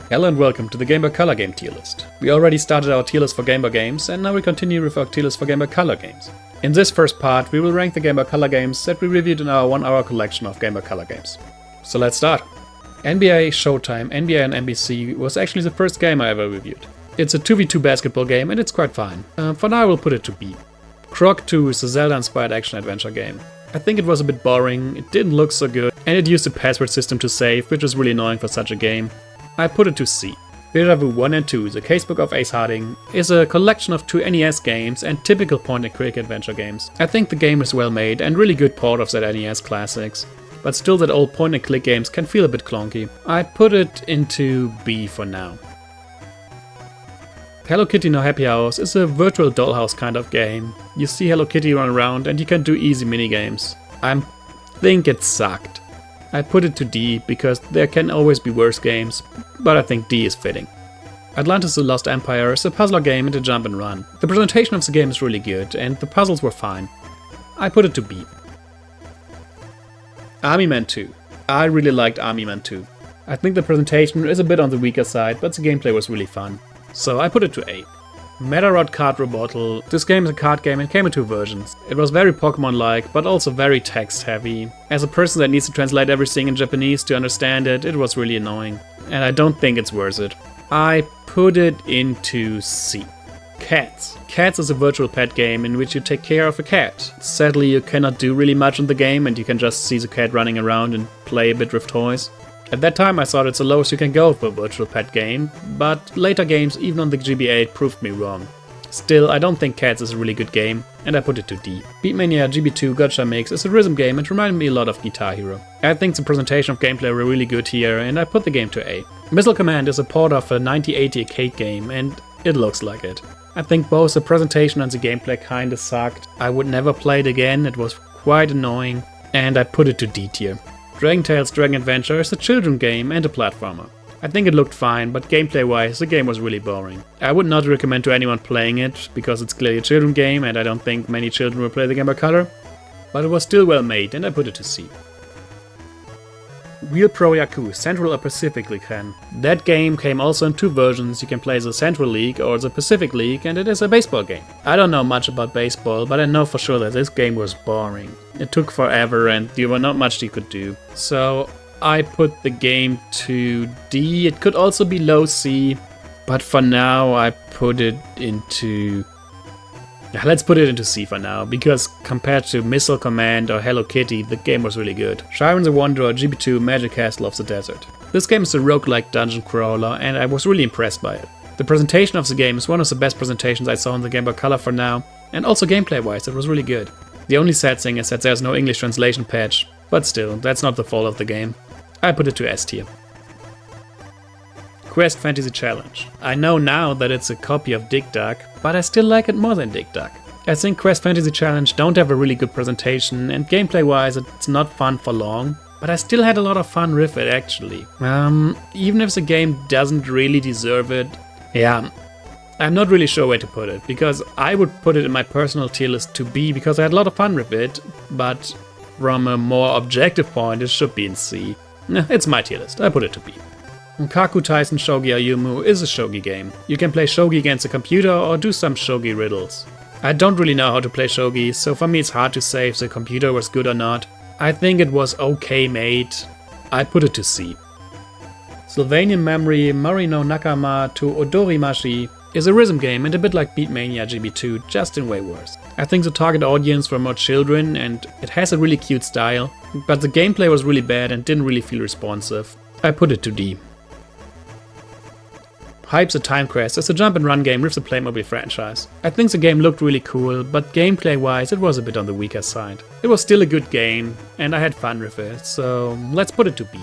Hello and welcome to the Game Boy Color game tier list. We already started our tier list for Game Boy games and now we continue with our tier list for Game Boy Color games. In this first part we will rank the Game Boy Color games that we reviewed in our 1 hour collection of Game Boy Color games. So let's start. NBA, Showtime, NBA and NBC was actually the first game I ever reviewed. It's a 2v2 basketball game and it's quite fine. For now I will put it to B. Croc 2 is a Zelda-inspired action-adventure game. I think it was a bit boring, it didn't look so good, and it used a password system to save, which was really annoying for such a game. I put it to C. Deja 1 and 2, the Casebook of Ace Harding, is a collection of 2 NES games and typical point-and-click adventure games. I think the game is well made and really good port of that NES classics, but still that old point-and-click games can feel a bit clunky. I put it into B for now. Hello Kitty No Happy House is a virtual dollhouse kind of game. You see Hello Kitty run around and you can do easy minigames. I think it sucked. I put it to D because there can always be worse games, but I think D is fitting. Atlantis The Lost Empire is a puzzler game and a jump and run. The presentation of the game is really good and the puzzles were fine. I put it to B. Army Man 2. I really liked Army Man 2. I think the presentation is a bit on the weaker side, but the gameplay was really fun. So I put it to A. Medarot Card Robottle. This game is a card game and came in 2 versions. It was very Pokemon-like, but also very text-heavy. As a person that needs to translate everything in Japanese to understand it, it was really annoying. And I don't think it's worth it. I put it into C. Catz. Catz is a virtual pet game in which you take care of a cat. Sadly, you cannot do really much in the game and you can just see the cat running around and play a bit with toys. At that time I thought it's the lowest you can go for a virtual pet game, but later games, even on the GB8, proved me wrong. Still, I don't think Catz is a really good game, and I put it to D. Beatmania GB2 GotchaMix is a rhythm game and reminded me a lot of Guitar Hero. I think the presentation of gameplay were really good here, and I put the game to A. Missile Command is a port of a 1980 arcade game, and it looks like it. I think both the presentation and the gameplay kinda sucked. I would never play it again, it was quite annoying, and I put it to D tier. Dragon Tales Dragon Adventure is a children's game and a platformer. I think it looked fine, but gameplay-wise the game was really boring. I would not recommend to anyone playing it, because it's clearly a children's game and I don't think many children will play the Game Boy Color, but it was still well made and I put it to C. Real Pro Yakuu Central or Pacific League fan. That game came also in 2 versions. You can play the Central League or the Pacific League, and it is a baseball game. I don't know much about baseball, but I know for sure that this game was boring. It took forever and there were not much you could do. So I put the game to D. It could also be low C, but for now I put it into... Let's put it into C for now, because compared to Missile Command or Hello Kitty, the game was really good. Shiren the Wanderer GB2 Magic Castle of the Desert. This game is a roguelike dungeon crawler and I was really impressed by it. The presentation of the game is one of the best presentations I saw on the Game Boy Color for now, and also gameplay wise it was really good. The only sad thing is that there's no English translation patch, but still, that's not the fault of the game. I put it to S tier. Quest Fantasy Challenge. I know now that it's a copy of Dig Dug, but I still like it more than Dig Dug. I think Quest Fantasy Challenge don't have a really good presentation and gameplay wise it's not fun for long, but I still had a lot of fun with it actually. Even if the game doesn't really deserve it, yeah, I'm not really sure where to put it, because I would put it in my personal tier list to B because I had a lot of fun with it, but from a more objective point it should be in C. It's my tier list, I put it to B. Honkaku, Taisen, Shougi, Ayumu is a Shougi game. You can play Shougi against a computer or do some Shougi riddles. I don't really know how to play Shougi, so for me it's hard to say if the computer was good or not. I think it was okay made. I put it to C. Sylvanian Memory, Mori no Nakama to Odori Mashi is a rhythm game and a bit like Beatmania GB2, just in way worse. I think the target audience were more children and it has a really cute style, but the gameplay was really bad and didn't really feel responsive. I put it to D. Hype's a Time Quest is a jump and run game with the Playmobil franchise. I think the game looked really cool, but gameplay wise it was a bit on the weaker side. It was still a good game and I had fun with it, so let's put it to B.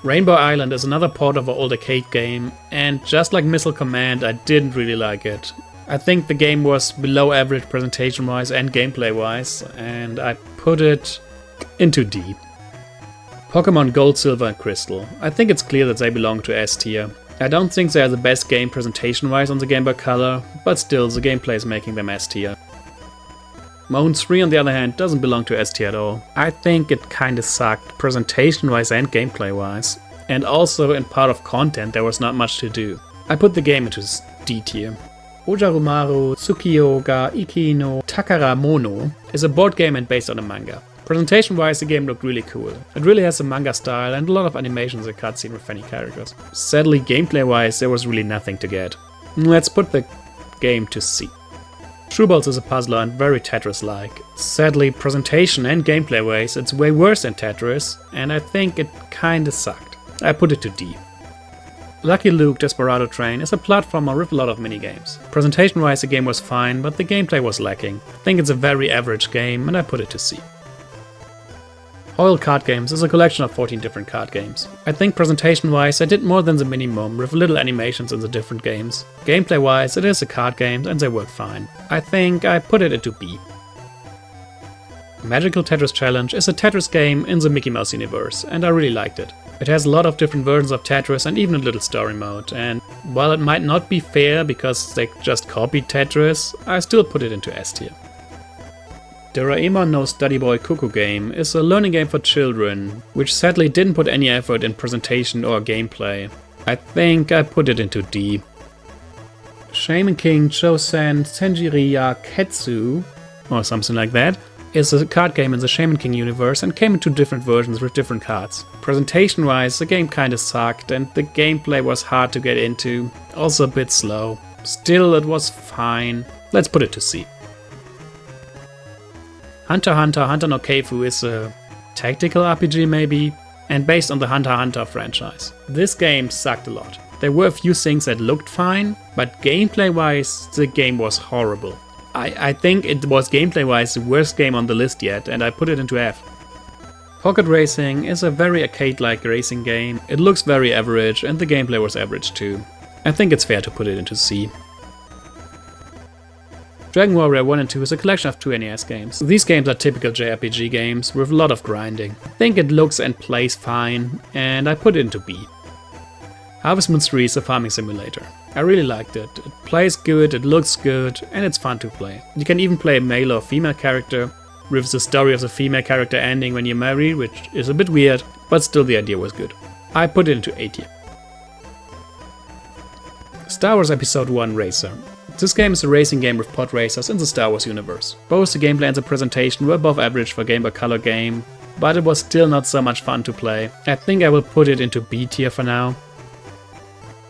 Rainbow Island is another port of an old arcade game, and just like Missile Command I didn't really like it. I think the game was below average presentation wise and gameplay wise, and I put it into D. Pokemon Gold, Silver and Crystal. I think it's clear that they belong to S tier. I don't think they are the best game presentation wise on the Game Boy Color, but still the gameplay is making them S tier. Moan 3 on the other hand doesn't belong to S tier at all. I think it kinda sucked presentation wise and gameplay wise. and also in part of content there was not much to do. I put the game into D tier. Ojarumaru Tsukiyoga Ikino Takara Mono is a board game and based on a manga. Presentation wise the game looked really cool. It really has a manga style and a lot of animations and cutscene with funny characters. Sadly gameplay wise there was really nothing to get. Let's put the game to C. Shoeballs is a puzzler and very Tetris-like. Sadly, presentation and gameplay wise, it's way worse than Tetris, and I think it kinda sucked. I put it to D. Lucky Luke Desperado Train is a platformer with a lot of minigames. Presentation wise the game was fine, but the gameplay was lacking. I think it's a very average game and I put it to C. Hoyle Card Games is a collection of 14 different card games. I think presentation wise I did more than the minimum with little animations in the different games. Gameplay wise it is a card game and they work fine. I think I put it into B. Magical Tetris Challenge is a Tetris game in the Mickey Mouse universe and I really liked it. It has a lot of different versions of Tetris and even a little story mode, and while it might not be fair because they just copied Tetris, I still put it into S tier. Doraemon no Study Boy Cuckoo Game is a learning game for children, which sadly didn't put any effort in presentation or gameplay. I think I put it into D. Shaman King Chosen Senjiriya Ketsu, or something like that, is a card game in the Shaman King universe and came in 2 different versions with different cards. Presentation wise the game kinda sucked and the gameplay was hard to get into, also a bit slow. Still it was fine. Let's put it to C. Hunter x Hunter no Keifu is a tactical RPG maybe, and based on the Hunter x Hunter franchise. This game sucked a lot. There were a few things that looked fine, but gameplay wise the game was horrible. I think it was gameplay wise the worst game on the list yet, and I put it into F. Pocket Racing is a very arcade-like racing game. It looks very average and the gameplay was average too. I think it's fair to put it into C. Dragon Warrior 1 and 2 is a collection of 2 NES games. These games are typical JRPG games with a lot of grinding. I think it looks and plays fine, and I put it into B. Harvest Moon 3 is a farming simulator. I really liked it. It plays good, it looks good, and it's fun to play. You can even play a male or female character, with the story of the female character ending when you marry, which is a bit weird, but still the idea was good. I put it into A tier. Star Wars Episode 1 Racer. This game is a racing game with pod racers in the Star Wars universe. Both the gameplay and the presentation were above average for a Game Boy Color game, but it was still not so much fun to play. I think I will put it into B tier for now.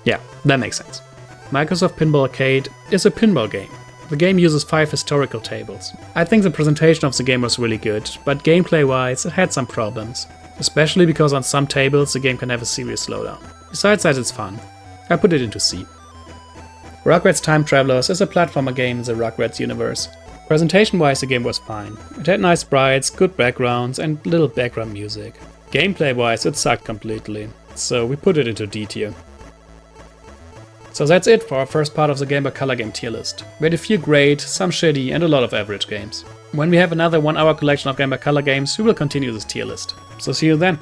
Yeah, that makes sense. Microsoft Pinball Arcade is a pinball game. The game uses 5 historical tables. I think the presentation of the game was really good, but gameplay wise it had some problems. Especially because on some tables the game can have a serious slowdown. Besides that it's fun. I put it into C. Rugrats Time Travelers is a platformer game in the Rugrats universe. Presentation wise the game was fine. It had nice sprites, good backgrounds and little background music. Gameplay wise it sucked completely, so we put it into D tier. So that's it for our first part of the Game Boy Color game tier list. We had a few great, some shitty and a lot of average games. When we have another 1-hour collection of Game Boy Color games, we will continue this tier list. So see you then!